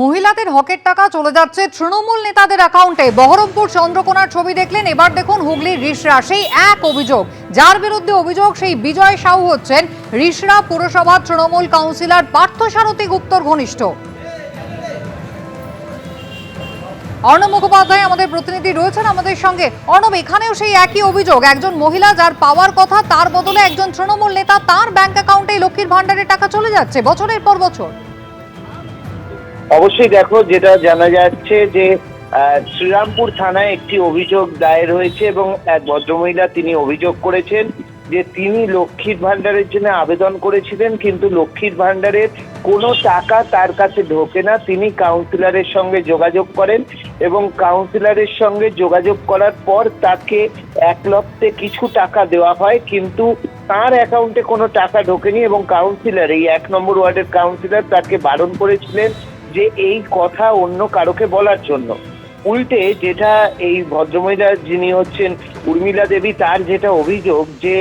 মহিলাদের হকের টাকা চলে যাচ্ছে তৃণমূল নেতাদের অ্যাকাউন্টে। বহরমপুর চন্দ্রকোনার ছবি দেখলেন, এবার দেখুন হুগলির রিষড়া। সেই এক অভিযোগ, যার বিরুদ্ধে অভিযোগ, সেই বিজয় সাহু হচ্ছেন রিষড়া পুরসভার তৃণমূল কাউন্সিলর পার্থসারথী গুপ্তর ঘনিষ্ঠ। অর্ণব মুখোপাধ্যায় আমাদের প্রতিনিধি রয়েছেন আমাদের সঙ্গে। অর্ণব, এখানেও সেই একই অভিযোগ, একজন মহিলা যার পাওয়ার কথা, তার বদলে একজন তৃণমূল নেতা, তার ব্যাংক অ্যাকাউন্টে লক্ষ্মীর ভান্ডারের টাকা চলে যাচ্ছে বছরের পর বছর। অবশ্যই দেখো, যেটা জানা যাচ্ছে যে শ্রীরামপুর থানায় একটি অভিযোগ দায়ের হয়েছে এবং এক ভদ্রমহিলা তিনি অভিযোগ করেছেন যে তিনি লক্ষ্মীর ভান্ডারের জন্য আবেদন করেছিলেন, কিন্তু লক্ষ্মীর ভান্ডারের কোনো টাকা তার কাছে ঢোকে না। তিনি কাউন্সিলরের সঙ্গে যোগাযোগ করেন এবং কাউন্সিলরের সঙ্গে যোগাযোগ করার পর তাকে 1 লক্ষে কিছু টাকা দেওয়া হয়, কিন্তু তার অ্যাকাউন্টে কোনো টাকা ঢোকেনি এবং কাউন্সিলর, এই 1 নম্বর ওয়ার্ডের কাউন্সিলর, তাকে বারণ করেছিলেন যে এই কথা অন্য কারোকে বলার জন্য। উল্টে যেটা এই ভদ্রমহিলা যিনি হচ্ছেন উর্মিলা দেবী, তার যেটা অভিযোগ যে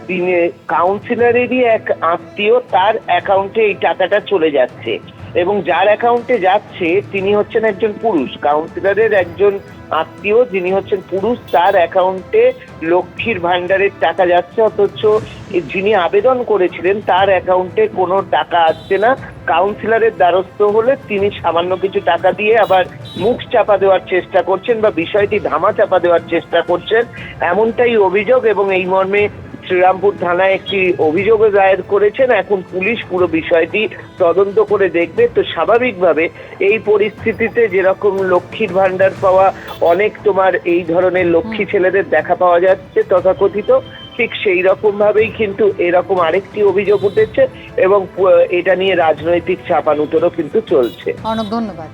তিনি কাউন্সিলরেরই এক আত্মীয়, তার অ্যাকাউন্টে এই টাকাটা চলে যাচ্ছে এবং যার অ্যাকাউন্টে যাচ্ছে তিনি হচ্ছেন একজন পুরুষ। কাউন্সিলরের একজন আত্মীয় যিনি হচ্ছেন পুরুষ, তার অ্যাকাউন্টে লক্ষ্মীর ভান্ডারের টাকা যাচ্ছে, অথচ যিনি আবেদন করেছিলেন তার অ্যাকাউন্টে কোনো টাকা আসছে না। কাউন্সিলরের দ্বারস্থ হলে তিনি সামান্য কিছু টাকা দিয়ে আবার মুখ চাপা দেওয়ার চেষ্টা করছেন বা বিষয়টি ধামা চাপা দেওয়ার চেষ্টা করছেন, এমনটাই অভিযোগ। এবং এই মর্মে শ্রীরামপুর থানায় একটি অভিযোগ দায়ের করেছেন। এখন পুলিশ পুরো বিষয়টি তদন্ত করে দেখবে। তো স্বাভাবিকভাবে এই পরিস্থিতিতে যেরকম লক্ষ্মীর ভান্ডার পাওয়া অনেক তোমার এই ধরনের লক্ষ্মী ছেলেদের দেখা পাওয়া যাচ্ছে তথাকথিত, ঠিক সেই রকম ভাবেই কিন্তু এরকম আরেকটি অভিযোগ উঠেছে এবং এটা নিয়ে রাজনৈতিক চাপানুতরও কিন্তু চলছে। অনেক ধন্যবাদ।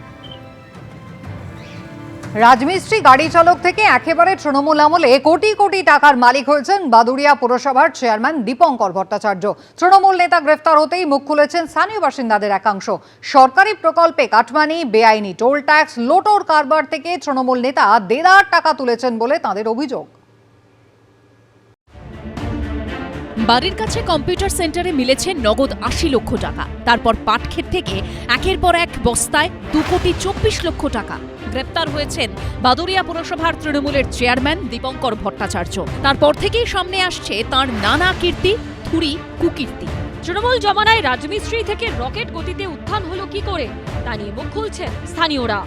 রাজমিস্ত্রি গাড়ি চালক থেকে একেবারে তৃণমূল আমলে কোটি কোটি টাকার মালিক হয়েছেন বাদুড়িয়া পুরসভার চেয়ারম্যান দীপঙ্কর ভট্টাচার্য। তৃণমূল নেতা গ্রেফতার হতেই মুখ খুলেছেন স্থানীয় বাসিন্দাদের একাংশ। সরকারি প্রকল্পে কাটমানি, বেআইনি টোল ট্যাক্স, লোটোর কারবার থেকে তৃণমূল নেতা দেদার টাকা তুলেছেন বলে তাদের অভিযোগ। বাড়ির কাছে কম্পিউটার সেন্টারে মিলেছে নগদ ৮০ লক্ষ টাকা। তারপর পাটক্ষেত থেকে একের পর এক বস্তায় ২,২৪ লক্ষ টাকা। গ্রেপ্তার হয়েছেন বাদুড়িয়া পুরসভার তৃণমূলের চেয়ারম্যান দীপঙ্কর ভট্টাচার্য। তারপর থেকেই সামনে আসছে তার নানা কীর্তি, থুরি, কুকীর্তি। তৃণমূল জমানায় রাজমিস্ত্রি থেকে রকেট গতিতে উত্থান হলো কি করে, তা নিয়ে মুখ খুলছেন স্থানীয়রা।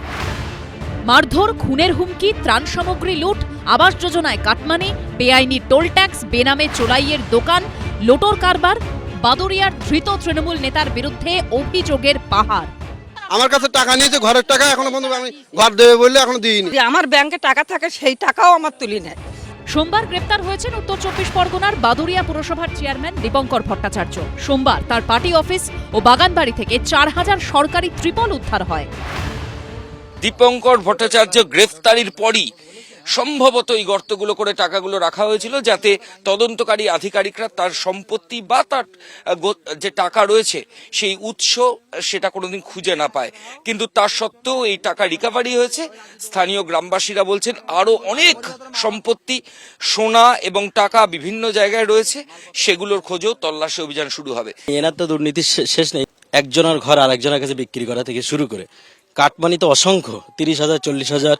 মারধর, খুনের হুমকি, ত্রাণ সামগ্রী লুট, আবাস যোজনায় কাটমানি, বেআইনি টোল ট্যাক্স, বেনামে চোলাইয়ের দোকান, লোটোর কারবার। বাদুড়িয়ার ধৃত তৃণমূল নেতার বিরুদ্ধে অভিযোগের পাহাড়। আমার কাছে টাকা নিয়েছে, ঘরের টাকা, এখনো পর্যন্ত আমি ঘর দেবে বললে এখনো দিইনি। আমার ব্যাংকে টাকা থাকে, সেই টাকাও আমার তুলি নেয়। সোমবার গ্রেপ্তার হয়েছেন উত্তর ২৪ পরগনার বাদুড়িয়া পুরসভার চেয়ারম্যান দীপঙ্কর ভট্টাচার্য। সোমবার তার পার্টি অফিস ও বাগানবাড়ি থেকে ৪,০০০ সরকারি ত্রিপল উদ্ধার হয়। দীপঙ্কর ভট্টাচার্য গ্রেফতারির পরই সম্ভবত এই গর্তগুলো করে টাকাগুলো রাখা হয়েছিল, যাতে তদন্তকারী আধিকারিকরা তার সম্পত্তি বা তার যে টাকা রয়েছে সেই উৎস সেটা কোনোদিন খুঁজে না পায়। কিন্তু তার সত্ত্বেও এই টাকা রিকভারি হয়েছে। স্থানীয় গ্রামবাসীরা বলছেন আরো অনেক সম্পত্তি, সোনা এবং টাকা বিভিন্ন জায়গায় রয়েছে, সেগুলোর খোঁজেও তল্লাশি অভিযান শুরু হবে। এনার তো দুর্নীতির শেষ নেই। একজনের ঘর আর একজনের কাছে বিক্রি করা থেকে শুরু করে কাটমানি তো অসংখ্য, ৩০,০০০, ৪০,০০০,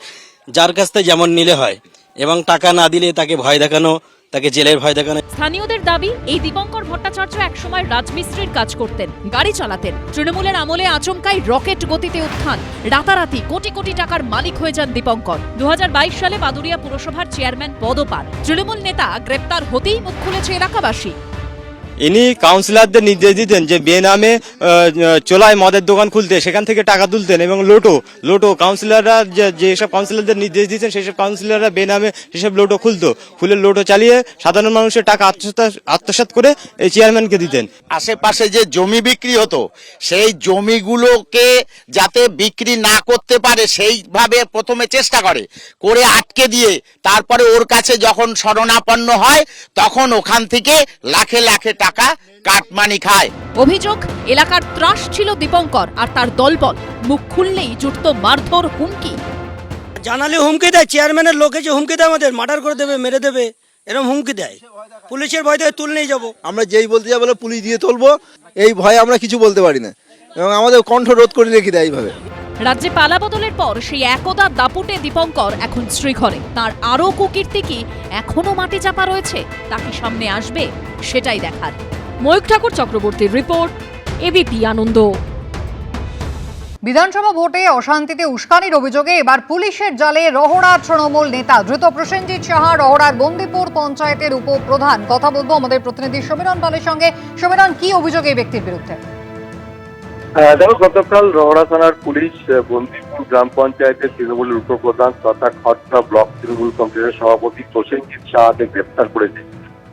যার কাছ থেকে যেমন নিলে হয়, এবং টাকা না দিলে তাকে ভয় দেখানো, তাকে জেলের ভয় দেখানো। স্থানীয়দের দাবি, এই দীপঙ্কর ভট্টাচার্য একসময় রাজমিস্ত্রির কাজ করতেন, গাড়ি চালাতেন। তৃণমূলের আমলে আচমকাই রকেট গতিতে উত্থান, রাতারাতি কোটি কোটি টাকার মালিক হয়ে যান দীপঙ্কর। ২০২২ সালে বাদুড়িয়া পুরসভার চেয়ারম্যান পদও পান। তৃণমূল নেতা গ্রেপ্তার হতেই মুখ খুলেছে এলাকাবাসী। ইনি কাউন্সিলরদের নির্দেশ দিতেন যে বেনামে চোলায় মদের দোকান খুলতে, সেখান থেকে টাকা তুলতেন, এবং লোটো কাউন্সিলররা যেসব কাউন্সিলরদের নির্দেশ দিতেন সেসব কাউন্সিলররা বেনামে সেসব লোটো খুলে লোটো চালিয়ে সাধারণ মানুষের টাকা আত্মসাৎ করে এই চেয়ারম্যানকে দিতেন। আশেপাশে যে জমি বিক্রি হতো, সেই জমিগুলোকে যাতে বিক্রি না করতে পারে সেইভাবে প্রথমে চেষ্টা করে আটকে দিয়ে, তারপরে ওর কাছে যখন শরণাপন্ন হয় তখন ওখান থেকে লাখে লাখে টাকা কাটমানি খায়। অভিযোগ, এলাকার ত্রাস ছিল দীপঙ্কর আর তার দলবল। মুখ খুললেই জুটত মারধর, হুমকি। জানালে হুমকি দেয়, চেয়ারম্যানের লোক এসে হুমকি দেয়, আমাদের মার্ডার করে দেবে, মেরে দেবে, এরকম হুমকি দেয়। পুলিশের ভয় থেকে তুলে নিয়ে যাবো। আমরা যেই বলতে যাবো পুলিশ দিয়ে তুলবো, এই ভয়ে আমরা কিছু বলতে পারি না এবং আমাদের কণ্ঠ রোধ করে রেখে দেয় এইভাবে। রাজ্যে পালাবদলের পর সেই একদা দাপুটে দীপঙ্কর এখন শ্রীঘরে। তার আরও কুকীর্তি কি এখনো মাটি চাপা রয়েছে, তা কি সামনে আসবে সেটাই দেখার। ময়ূক ঠাকুর চক্রবর্তীর রিপোর্ট, এবিপি আনন্দ। বিধানসভা ভোটে অশান্তিতে উস্কানির অভিযোগে এবার পুলিশের জালে রহড়ার তৃণমূল নেতা ধৃত প্রসেনজিৎ সাহা, রহড়ার বন্দিপুর পঞ্চায়েতের উপপ্রধান। কথা বলবো আমাদের প্রতিনিধি সমীরণ পালের সঙ্গে। সমীরণ, কি অভিযোগ এই ব্যক্তির বিরুদ্ধে? দেখো, গতকাল রহড়া থানার পুলিশ বন্দিপুর গ্রাম পঞ্চায়েতের তৃণমূলের উপপ্রধান তথা খড়টা ব্লক তৃণমূল কংগ্রেসের সভাপতি প্রসেনজিৎ সাহাকে গ্রেফতার করেছে।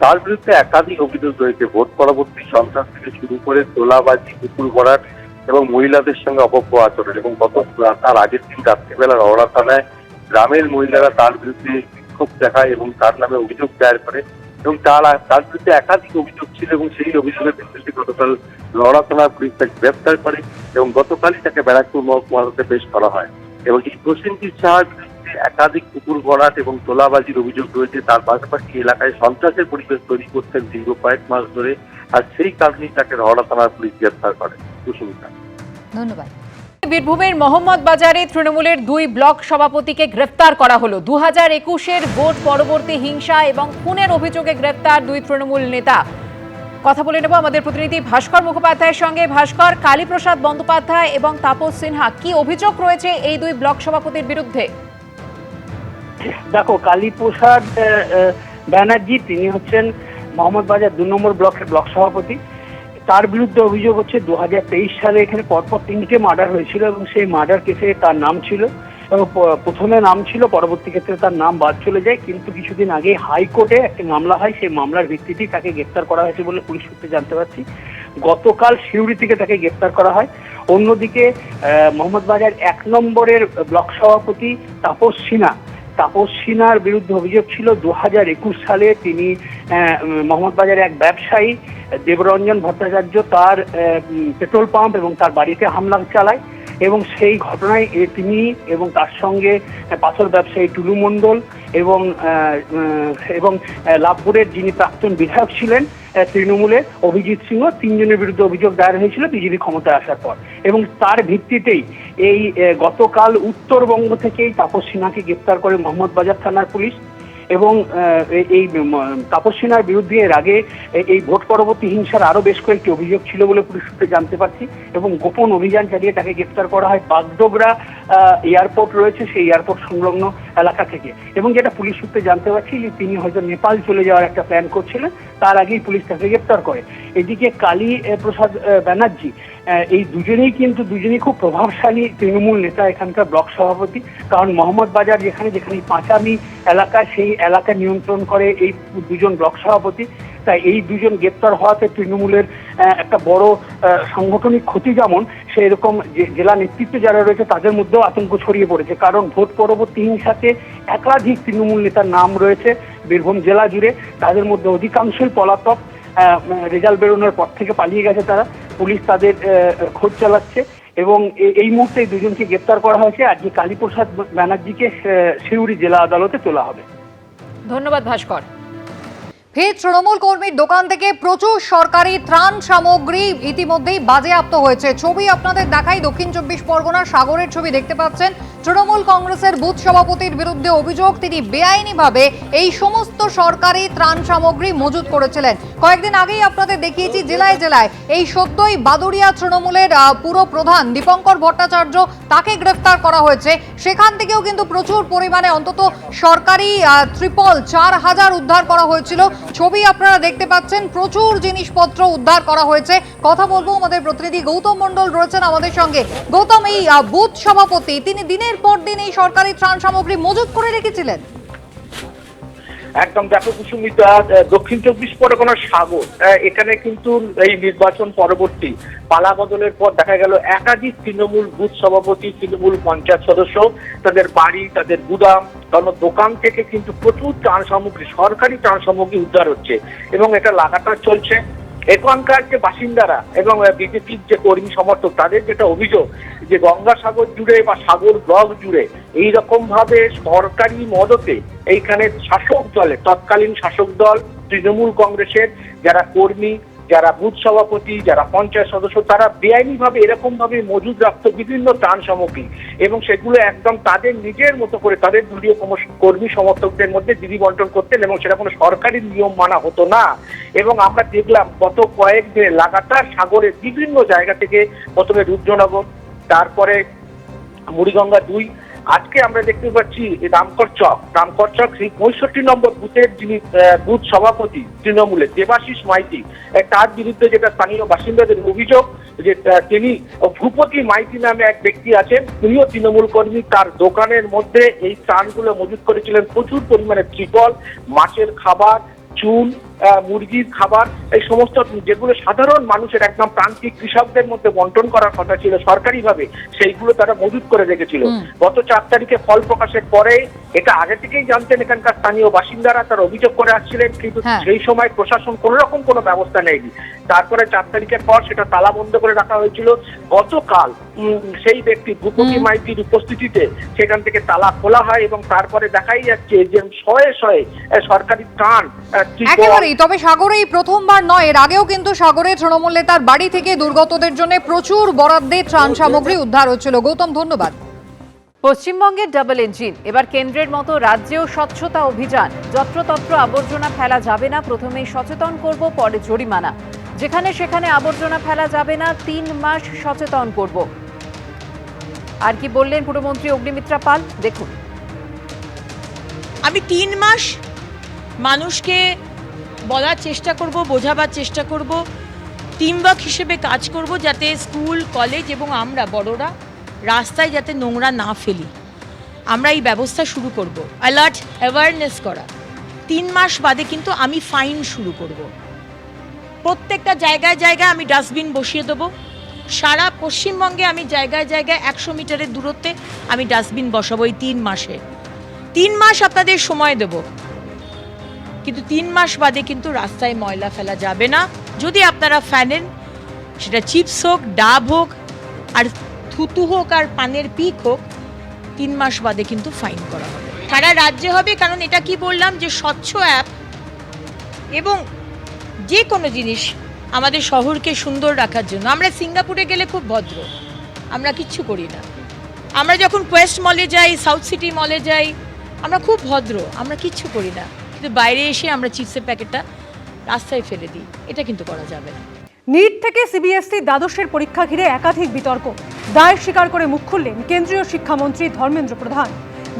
তার বিরুদ্ধে একাধিক অভিযোগ রয়েছে। ভোট পরবর্তী সন্ত্রাস থেকে শুরু করে তোলাবাজি, কুকুর ভরাট এবং মহিলাদের সঙ্গে অপব্য আচরণ। এবং তার আগের দিন রাত্রিবেলা রহড়া থানায় গ্রামের মহিলারা তার বিরুদ্ধে বিক্ষোভ দেখায় এবং তার নামে অভিযোগ দায়ের করে এবং তার বিরুদ্ধে একাধিক অভিযোগ ছিল এবং সেই অভিযোগের ভিত্তিতে গতকাল রহড়া থানার পুলিশ তাকে গ্রেফতার করে এবং গতকালই তাকে ব্যারাকপুর মহকুমা আদালতে পেশ করা হয়। এবং এই প্রসেনজিৎ সাহার বিরুদ্ধে একাধিক কুকুর ভরাট এবং তোলাবাজির অভিযোগ রয়েছে। তার পাশাপাশি এলাকায় সন্ত্রাসের পরিবেশ তৈরি করছেন দীর্ঘ কয়েক মাস ধরে, আর সেই কারণেই তাকে রহড়া থানার পুলিশ গ্রেফতার করে। সুস্মিতা, ধন্যবাদ। বীরভূমের মোহাম্মদ বাজারে তৃণমূলের 2 ব্লক সভাপতিকে গ্রেফতার করা হলো। 2021-এর ভোট পরবর্তী হিংসা এবং খুনের অভিযোগে গ্রেফতার 2 তৃণমূল নেতা। কথা বলে নেব আমাদের প্রতিনিধি ভাস্কর মুখোপাধ্যায়ের সঙ্গে। ভাস্কর, কালীপ্রসাদ বন্দ্যোপাধ্যায় এবং তাপস সিনহা, কি অভিযোগ রয়েছে এই 2 ব্লক সভাপতির বিরুদ্ধে? দেখো, কালীপ্রসাদ ব্যানার্জি, তিনি হচ্ছেন মোহাম্মদ বাজার 2 নম্বর ব্লকের ব্লক সভাপতি। তার বিরুদ্ধে অভিযোগ হচ্ছে 2023 সালে এখানে পরপর 3টে মার্ডার হয়েছিল এবং সেই মার্ডার কেসে তার নাম ছিল এবং প্রথমে নাম ছিল, পরবর্তী ক্ষেত্রে তার নাম বাদ চলে যায়। কিন্তু কিছুদিন আগে হাইকোর্টে একটা মামলা হয়, সেই মামলার ভিত্তিতেই তাকে গ্রেফতার করা হয়েছে বলে পুলিশ সূত্রে জানতে পারছি। গতকাল সিউড়ি থেকে তাকে গ্রেফতার করা হয়। অন্যদিকে মোহাম্মদ বাজার 1 নম্বরের ব্লক সভাপতি তাপস সিনহার বিরুদ্ধে অভিযোগ ছিল 2021 সালে তিনি মোহাম্মদ বাজারের এক ব্যবসায়ী দেবরঞ্জন ভট্টাচার্য তার পেট্রোল পাম্প এবং তার বাড়িতে হামলা চালায় এবং সেই ঘটনায় তিনি এবং তার সঙ্গে পাথর ব্যবসায়ী টুলু মণ্ডল এবং লাভপুরের যিনি প্রাক্তন বিধায়ক ছিলেন তৃণমূলের অভিজিৎ সিংহ, 3 জনের বিরুদ্ধে অভিযোগ দায়ের হয়েছিল বিজেপি ক্ষমতায় আসার পর। এবং তার ভিত্তিতেই এই গতকাল উত্তরবঙ্গ থেকেই তাপস সিনহাকে গ্রেফতার করে মোহাম্মদ বাজার থানার পুলিশ। এবং এই তাপস সিনহার বিরুদ্ধে এর আগে এই ভোট পরবর্তী হিংসার আরো বেশ কয়েকটি অভিযোগ ছিল বলে পুলিশ সূত্রে জানতে পারছি এবং গোপন অভিযান চালিয়ে তাকে গ্রেফতার করা হয় বাগডোগরা এয়ারপোর্ট রয়েছে সেই এয়ারপোর্ট সংলগ্ন এলাকা থেকে। এবং যেটা পুলিশ সূত্রে জানতে পারছি যে তিনি হয়তো নেপাল চলে যাওয়ার একটা প্ল্যান করছিলেন, তার আগেই পুলিশ তাকে গ্রেফতার করে। এদিকে কালী প্রসাদ ব্যানার্জি, এই দুজনেই খুব প্রভাবশালী তৃণমূল নেতা, এখানকার ব্লক সভাপতি। কারণ মোহাম্মদ বাজার যেখানে পাঁচামি এলাকা, সেই এলাকা নিয়ন্ত্রণ করে এই 2 জন ব্লক সভাপতি। তাই এই 2 জন গ্রেপ্তার হওয়াতে তৃণমূলের একটা বড় সাংগঠনিক ক্ষতি, যেমন সেই রকম জেলা নেতৃত্ব যারা রয়েছে তাদের মধ্যেও আতঙ্ক ছড়িয়ে পড়েছে। কারণ ভোট পরবর্তী হিংসাতে একাধিক তৃণমূল নেতার নাম রয়েছে বীরভূম জেলা জুড়ে। তাদের মধ্যে অধিকাংশই পলাতক, রেজাল্ট বেরোনোর পর থেকে পালিয়ে গেছে তারা। পুলিশ তাদের খোঁজ চালাচ্ছে এবং এই মুহূর্তে 2 জনকে গ্রেপ্তার করা হয়েছে। আজকে কালীপ্রসাদ ব্যানার্জিকে সিউড়ি জেলা আদালতে তোলা হবে। ধন্যবাদ ভাস্কর। ফের তৃণমূল কর্মীর দোকান থেকে প্রচুর সরকারি ত্রাণ সামগ্রী ইতিমধ্যেই বাজেয়াপ্ত হয়েছে। ছবি আপনাদের দেখাই, দক্ষিণ 24 পরগনার সাগরের ছবি দেখতে পাচ্ছেন। তৃণমূল কংগ্রেসের বুথ সভাপতির বিরুদ্ধে অভিযোগ, তিনি বেআইনিভাবে এই সমস্ত সরকারি ত্রাণ সামগ্রী মজুত করেছিলেন। কয়েকদিন আগেই আপনাদের দেখিয়েছি জেলায় জেলায় এই সদ্যই বাদুড়িয়া তৃণমূলের পুরো প্রধান দীপঙ্কর ভট্টাচার্য, তাকে গ্রেফতার করা হয়েছে। সেখান থেকেও কিন্তু প্রচুর পরিমাণে অন্তত সরকারি ত্রিপল 4000 উদ্ধার করা হয়েছিল। ছবি আপনারা দেখতে পাচ্ছেন, প্রচুর জিনিসপত্র উদ্ধার করা হয়েছে। কথা বলবো আমাদের প্রতিনিধি গৌতম মণ্ডল রয়েছেন আমাদের সঙ্গে। গৌতম, এই বুথ সভাপতি তিনি দিনের পর দিন এই সরকারি ত্রাণ সামগ্রী মজুত করে রেখেছিলেন। একদম, দেখো কুসুমিতা, দক্ষিণ 24 পরগনার সাগর, এখানে কিন্তু এই নির্বাচন পরবর্তী পালা বদলের পর দেখা গেল একাধিক তৃণমূল বুথ সভাপতি, তৃণমূল পঞ্চায়েত সদস্য, তাদের বাড়ি, তাদের গুদাম, কারণ দোকান থেকে কিন্তু প্রচুর ত্রাণ সামগ্রী, সরকারি ত্রাণ সামগ্রী উদ্ধার হচ্ছে এবং এটা লাগাতার চলছে। এখানকার যে বাসিন্দারা এবং বিজেপির যে কর্মী সমর্থক, তাদের যেটা অভিযোগ যে গঙ্গাসাগর জুড়ে বা সাগর ব্লক জুড়ে এইরকম ভাবে সরকারি মদতে এইখানে শাসক দলের, তৎকালীন শাসক দল তৃণমূল কংগ্রেসের যারা কর্মী যারা বুথ সভাপতি, যারা পঞ্চায়েত সদস্য, তারা বেআইনিভাবে এরকম ভাবে মজুদ রাখতো বিভিন্ন ত্রাণ সামগ্রী এবং সেগুলো একদম তাদের নিজের মতো করে তাদের দলীয় কর্মী সমর্থকদের মধ্যে দিদি বন্টন করতেন এবং সেটা কোনো সরকারি নিয়ম মানা হতো না। এবং আমরা দেখলাম গত কয়েকদিন লাগাতার সাগরের বিভিন্ন জায়গা থেকে প্রথমে রুদ্রনগর, তারপরে মুড়িগঙ্গা ২, আজকে আমরা দেখতে পাচ্ছি রামকর চক সেই ৬৫ নম্বর বুথের যিনি বুথ সভাপতি তৃণমূলের দেবাশিস মাইতি, তার বিরুদ্ধে যেটা স্থানীয় বাসিন্দাদের অভিযোগ যে তিনি ভূপতি মাইতি নামে এক ব্যক্তি আছেন, তিনিও তৃণমূল কর্মী, তার দোকানের মধ্যে এই ত্রাণগুলো মজুত করেছিলেন, প্রচুর পরিমাণে ত্রিপল, মাছের খাবার, চুন, মুরগির খাবার, এই সমস্ত যেগুলো সাধারণ মানুষের একদম প্রান্তিক কৃষকদের মধ্যে বন্টন করার কথা ছিল সরকারিভাবে, সেইগুলো তারা মজুত করে রেখেছিল। গত ৪ তারিখে ফল প্রকাশের পরে এটা আগে থেকেই জানতেন এখানকার স্থানীয় বাসিন্দারা, তারা অভিযোগ করে আসছিলেন, কিন্তু সেই সময় প্রশাসন কোন রকম কোনো ব্যবস্থা নেয়নি। তারপরে ৪ তারিখের পর সেটা তালা বন্ধ করে রাখা হয়েছিল। গতকাল সেই ব্যক্তি ভূপতি মাইতির উপস্থিতিতে সেখান থেকে তালা খোলা হয় এবং তারপরে দেখাই যাচ্ছে যে শয়ে শয়ে সরকারি ত্রাণ। একেবারেই, তবে সাগরে এই প্রথমবার নয়, এর আগেও কিন্তু সাগরে তৃণমূল নেতার বাড়ি থেকে দুর্গতদের জন্য প্রচুর বরাদ্দে ত্রাণ সামগ্রী উদ্ধার হচ্ছিল। গৌতম, ধন্যবাদ। পশ্চিমবঙ্গের ডাবল ইঞ্জিন, এবার কেন্দ্রের মতো রাজ্যেও স্বচ্ছতা অভিযান। যত্রতত্র আবর্জনা ফেলা যাবে না, প্রথমেই সচেতন করব, পরে জরিমানা। যেখানে সেখানে আবর্জনা ফেলা যাবে না, ৩ মাস সচেতন করব। আর কি বললেন পুরমন্ত্রী অগ্নিমিত্রা পাল, দেখুন। আমি ৩ মাস মানুষকে বলার চেষ্টা করব, বোঝাবার চেষ্টা করব, টিমওয়ার্ক হিসেবে কাজ করব, যাতে স্কুল, কলেজ এবং আমরা বড়রা রাস্তায় যাতে নোংরা না ফেলি। আমরা এই ব্যবস্থা শুরু করব, অ্যালার্ট অ্যাওয়ারনেস করা। 3 মাস বাদে কিন্তু আমি ফাইন শুরু করব। প্রত্যেকটা জায়গায় জায়গায় আমি ডাস্টবিন বসিয়ে দেবো। সারা পশ্চিমবঙ্গে আমি জায়গায় জায়গায় 100 মিটারের দূরত্বে আমি ডাস্টবিন বসাবো এই 3 মাসে। 3 মাস আপনাদের সময় দেব, কিন্তু 3 মাস বাদে কিন্তু রাস্তায় ময়লা ফেলা যাবে না। যদি আপনারা ফেলেন, সেটা চিপস হোক, ডাব হোক, আর থুতু হোক, আর পানের পিক হোক, 3 মাস বাদে কিন্তু ফাইন করা হবে। সারা রাজ্যে হবে, কারণ এটা কি বললাম যে স্বচ্ছ অ্যাপ এবং যে কোনো জিনিস আমাদের শহরকে সুন্দর রাখার জন্য। আমরা সিঙ্গাপুরে গেলে খুব ভদ্র, আমরা কিচ্ছু করি না। আমরা যখন কোয়েস্ট মলে যাই, সাউথ সিটি মলে যাই, আমরা খুব ভদ্র, আমরা কিচ্ছু করি না। কিন্তু বাইরে এসে আমরা চিপসের প্যাকেটটা রাস্তায় ফেলে দিই, এটা কিন্তু করা যাবে না। নিট থেকে সিবিএসই দ্বাদশের পরীক্ষা ঘিরে একাধিক বিতর্ক। দায় স্বীকার করে মুখ খুললেন কেন্দ্রীয় শিক্ষামন্ত্রী ধর্মেন্দ্র প্রধান।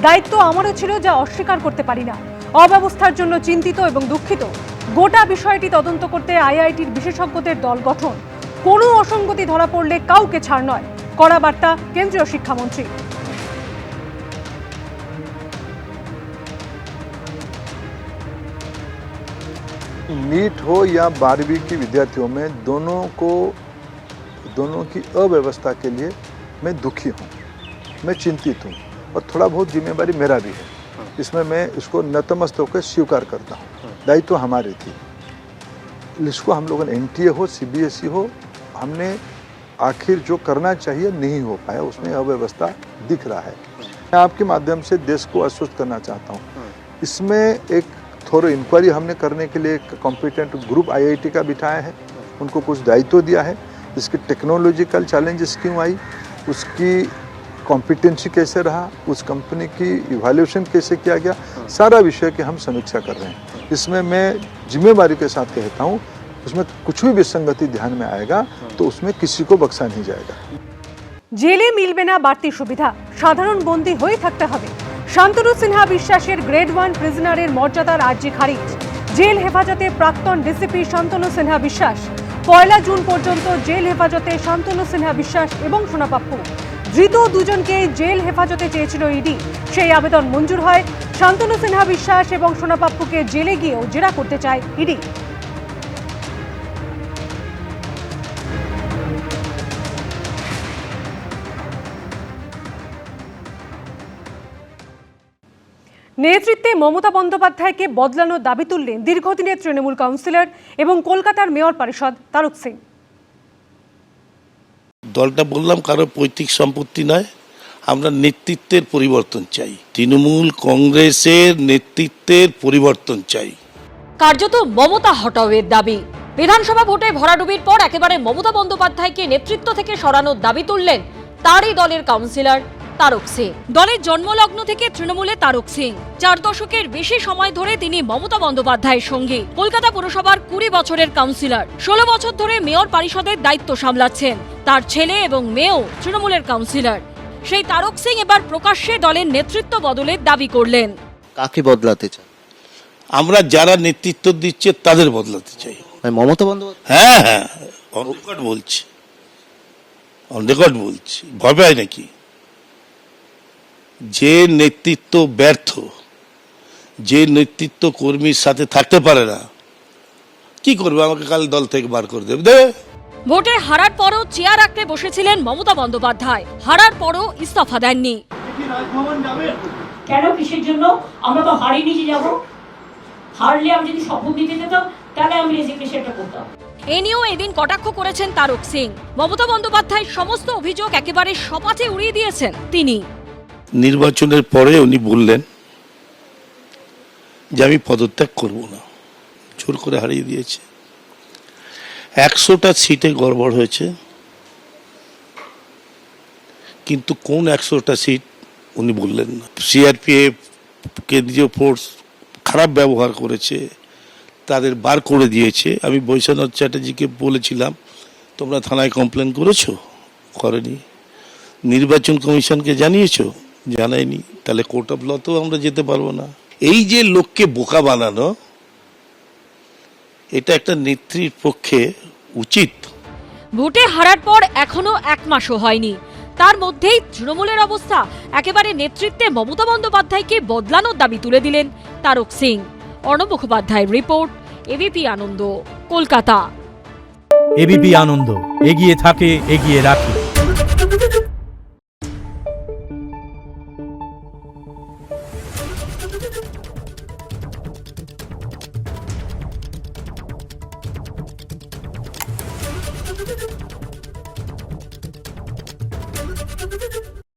দায়িত্ব আমারও ছিল, যা অস্বীকার করতে পারি না। অব্যবস্থার জন্য চিন্তিত এবং দুঃখিত। গোটা বিষয়টি তদন্ত করতে আইআইটির বিশেষজ্ঞদের দল গঠন। কোনো অসঙ্গতি ধরা পড়লে কাউকে ছাড় নয়, কড়া বার্তা কেন্দ্রীয় শিক্ষামন্ত্রী। नीट हो या 12वीं की विद्यार्थियों में दोनों की अव्यवस्था के लिए मैं दुखी हूँ, मैं चिंतित हूँ और थोड़ा बहुत जिम्मेवारी मेरा भी है। इसमें मैं इसको नतमस्तक होकर स्वीकार करता हूँ। दायित्व तो हमारी थी, इसको हम लोगों ने एनटीए हो, सीबीएसई हो, हमने आखिर जो करना चाहिए नहीं हो पाया, उसमें अव्यवस्था दिख रहा है। मैं आपके माध्यम से देश को आश्वस्त करना चाहता हूँ, इसमें एक थोड़ा इंक्वायरी हमने करने के लिए एक कॉम्पिटेंट ग्रुप आईआईटी का बिठाया है, उनको कुछ दायित्व दिया है। इसकी टेक्नोलॉजिकल चैलेंजेस क्यों आई, उसकी कॉम्पिटेंसी कैसे रहा, उस कंपनी की इवैल्यूएशन कैसे किया गया, सारा विषय की हम समीक्षा कर रहे हैं। इसमें मैं जिम्मेवारी के साथ कहता हूँ, उसमें कुछ भी विसंगति ध्यान में आएगा तो उसमें किसी को बख्शा नहीं जाएगा। জেলে মিলবে না বাড়তি সুবিধা, সাধারণ বন্দী হয়ে থাকতে হবে। শান্তনু সিনহা বিশ্বাসের গ্রেড 1 প্রিজনারের মর্যাদার আর্জি খারিজ। জেল হেফাজতে প্রাক্তন ডিসিপি শান্তনু সিনহা বিশ্বাস। 1 জুন পর্যন্ত জেল হেফাজতে শান্তনু সিনহা বিশ্বাস এবং সোনা পাপ্পু। ধৃত দুজনকে জেল হেফাজতে চেয়েছিল ইডি, সেই আবেদন মঞ্জুর হয়। শান্তনু সিনহা বিশ্বাস এবং সোনা পাপ্পুকে জেলে গিয়েও জেরা করতে চায় ইডি। নেতৃত্বে মমতা বন্দ্যোপাধ্যায়কে বদলানোর দাবি তুললেন দীর্ঘদিনের তৃণমূল কাউন্সিলর এবং কলকাতার মেয়র পরিষদ তারক সিং। দলটা বললাম কারো পৈতৃক সম্পত্তি নয়, আমরা নেতৃত্বের পরিবর্তন চাই, তৃণমূল কংগ্রেসের নেতৃত্বের পরিবর্তন চাই। কার্যত মমতা হটাওয়ের দাবি। বিধানসভা ভোটে ভরাডুবির পর একেবারে মমতা বন্দ্যোপাধ্যায়কে নেতৃত্ব থেকে সরানোর দাবি তুললেন তারই দলের কাউন্সিলর তারক সিং। দলের জন্মলগ্ন থেকে তৃণমূলে তারক সিং 4 দশকের বেশি সময় ধরে তিনি মমতা বন্দ্যোপাধ্যায়ের সঙ্গী। কলকাতা পুরসভার 20 বছরের কাউন্সিলর, 16 বছর ধরে মেয়র পরিষদের দায়িত্ব সামলাচ্ছেন। তার ছেলে এবং মেয়েও তৃণমূলের কাউন্সিলর। সেই তারক সিং এবার প্রকাশ্যে দলের নেতৃত্ব বদলের দাবি করলেন। কাকে বদলাতে চান? আমরা যারা নেতৃত্ব দিচ্ছে তাদের বদলাতে চাই। মমতা বন্দ্যোপাধ্যায়? হ্যাঁ হ্যাঁ, অন রেকর্ড বলছি, অন রেকর্ড বলছি, ভয় পায় নাকি? যে নেতৃত্ব ব্যর্থ, যে নেতৃত্ব কর্মীর সাথে থাকতে পারে না, কি করবে? আমাকে কাল দল থেকে বার করে দেবে। ভোটে হারার পরও চেয়ার আঁকড়ে বসেছিলেন মমতা বন্দ্যোপাধ্যায়। হারার পরও ইস্তফা দেননি। কেন, কিসের জন্য? আমরা তো হারিয়ে নিয়ে যাব। হারলে আমি যদি শপথ দিতে যেতাম তাহলে আমি রেজিগনেশনটা করতাম। এ নিয়েও এদিন কটাক্ষ করেছেন তারক সিং। মমতা বন্দ্যোপাধ্যায়ের সমস্ত অভিযোগ একেবারে সপাচে উড়িয়ে দিয়েছেন তিনি। নির্বাচনের পরে উনি বললেন যে আমি পদত্যাগ করব না, জোর করে হারিয়ে দিয়েছে। 100টা সিটে গড়বড় হয়েছে, কিন্তু কোন 100টা সিট উনি বললেন না। সিআরপিএফ, কেন্দ্রীয় ফোর্স খারাপ ব্যবহার করেছে, তাদের বার করে দিয়েছে। আমি বৈশ্বনাথ চ্যাটার্জিকে বলেছিলাম তোমরা থানায় কমপ্লেন করেছো? করেনি। নির্বাচন কমিশনকে জানিয়েছো? জানায়নি। তাহলে কোর্ট অফ লতেও আমরা যেতে পারবো না। এই যে লোককে বোকা বানানো, এটা একটা নেত্রীর পক্ষে উচিত? ভোটে হারার পর এখনো 1 মাসও হয়নি, তার মধ্যেই তৃণমূলের অবস্থা। একেবারে নেতৃত্বে মমতা বন্দ্যোপাধ্যায়কে বদলানোর দাবি তুলে দিলেন তারক সিং। অর্ণব মুখোপাধ্যায়ের রিপোর্ট, এবিপি আনন্দ, কলকাতা। এবিপি আনন্দ, এগিয়ে থাকে, এগিয়ে রাখে।